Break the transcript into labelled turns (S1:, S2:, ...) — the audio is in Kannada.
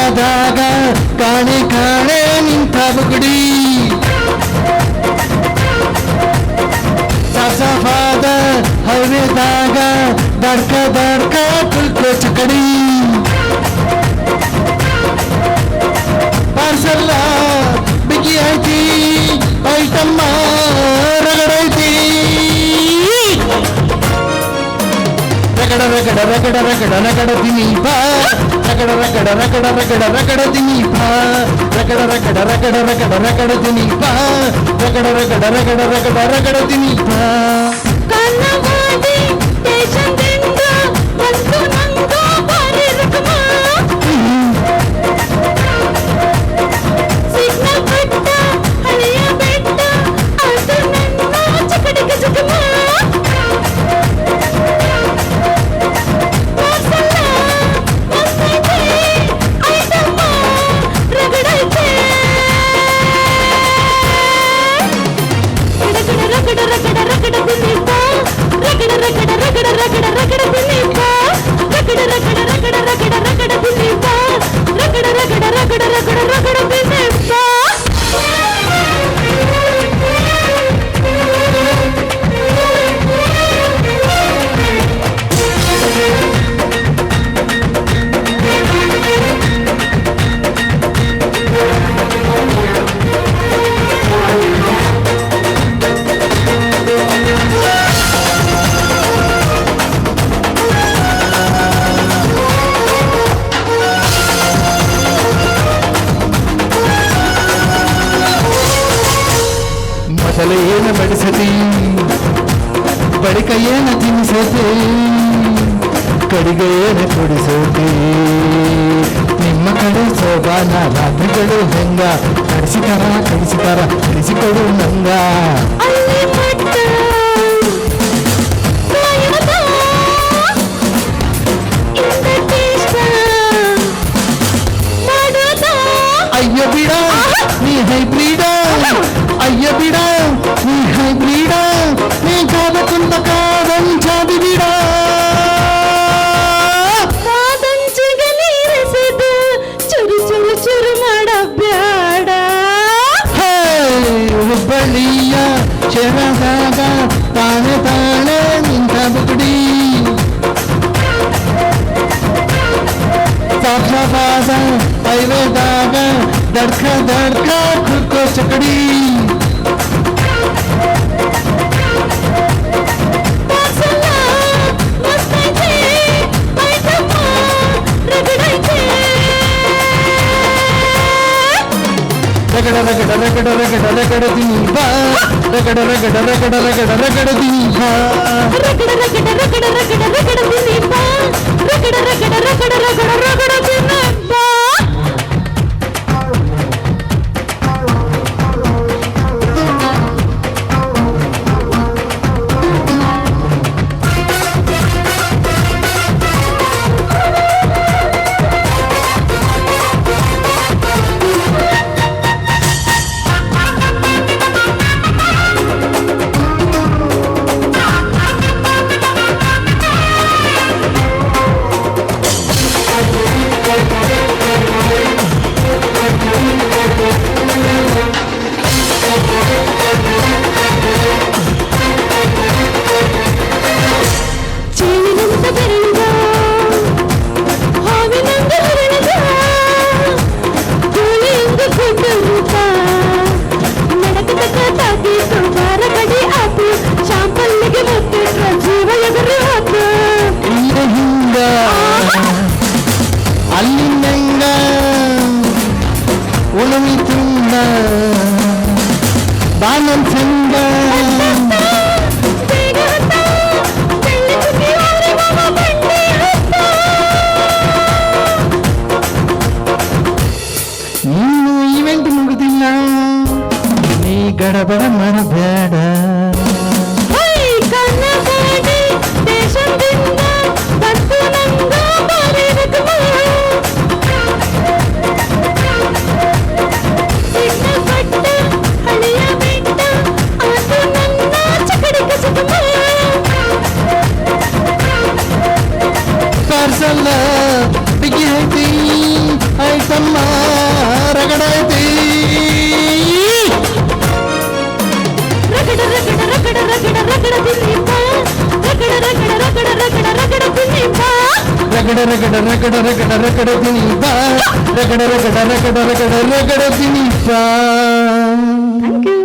S1: ಹೈವೇದಾಗ ಕಾಣೆ ಕಾಣೆ ನಿಂತ ಬುಗುಡಿ ಸಫಾದ ಹೈವೇದಾಗ ದಡ್ಕ ದಡ್ಕ ಕುಲ್ಕೋ ಚಕಡಿ ಪಾರ್ಸಲ್ಲ ಬಿಗಿ ಐತಿ ಐಟಮ್ಮ ರಗಡೈತಿ ರಗಡ ರಗಡ ರಗಡ ರಗಡ ರಗಡ ದಿನೀಪ ರಗಡ ರಗಡ ರಗಡ ರಗಡ ರಗಡ ದಿನೀಪ ರಗಡ ರಗಡ ರಗಡ ರಗಡ ರಗಡ ದಿನೀಪ ರಗಡ ರಗಡ ರಗಡ ರಗಡ ರಗಡ ದಿನೀಪ
S2: ಕನ್ನವಾದಿ ದೇಶದಿಂದ ಬಂದು ನಂಗ ಬಾರಿ ರಕಮ ಸಿಗ್ನಲ್ ಬೆಟ್ಟ ಹಳೆಯ ಬೆಟ್ಟ ಅದು ನನ್ನ ಚಕಡಿಗ ಜಗಮ ಪಾರ್ಸಲ್ಲ ಮಸ್ತೈತೆ ಐಟಮ್ಮ ರಗಡೈತೆ ರಗಡ ರಗಡ ರಗಡ ದಿನೀಪ ರಗಡ ರಗಡ ರಗಡ ರಗಡ ರಗಡ ದಿನೀಪ ರಗಡ ರಗಡ ರಗಡ ರಗಡ ರಗಡ ದಿನೀಪ ರಗಡ ರಗಡ ರಗಡ ರಗಡ ರಗಡ ದಿನೀಪ
S1: ಮೊದಲು ಏನು ಬಡಿಸತಿ ಬಳಿಕ ಏನು ತಿನ್ನಿಸತಿ ಕಡಿಗೆ ಏನು ಕೊಡಿಸತಿ ನಿಮ್ಮ ಕಡೆ ಸೋಬಾನ ರಾತ್ರಿಗಳು ಹೆಂಗ ಕಡಿಸಿತಾರ ಕಡಿಸಿಕೊಡು ನಂಗ
S2: ಅಲ್ಲಿ ಮಟ್ಟ ಕಾಯದ ಇಂದ ಟೇಸ್ಟ ಮಾಡೋದ
S1: ಅಯ್ಯ ಬಿಡ ನೀ ಹೈಬ್ರಿಡ ಅಯ್ಯ ಬಿಡ ನೀ ಹೈಬ್ರಿಡ ನೀ ಕಾದ ಕುಂತ ಕಾದಂಚಾದಿ ಬಿಡ
S2: ಕಾದಂಚಿಗೆ ನೀರಿಸಿದು ಚುರು ಚುರು ಚುರು ಮಾಡ ಬ್ಯಾಡ
S1: ಹುಬ್ಬಳ್ಳಿಯ ಚೆರದಾಗ ತಾನೆ ತಾನೆ ನಿಂತ ಬುಗುಡಿ ಸಾಕ್ಷಾಪಾದ ಹೈವೇದಾಗ ದಡ್ಕ ದಡ್ಕ ಕುಕ್ಕೋ ಚಕಡಿ
S2: ಪಾರ್ಸಲ್ಲ ಮಸ್ತೈತೆ item ರಗಡೈತೆ
S1: ragda ragda ragda ragda ragda ದಿನೀಪ ragda ragda ragda ragda ragda ದಿನೀಪ
S2: ragda ragda ragda ragda ragda ದಿನೀಪ ragda ragda ragda ragda ragda ದಿನೀಪ
S1: ragda ragda ragda ragda ragda ತಿನೀಪ ragda ragda ragda ragda ragda ತಿನೀಪ.
S2: Thank you.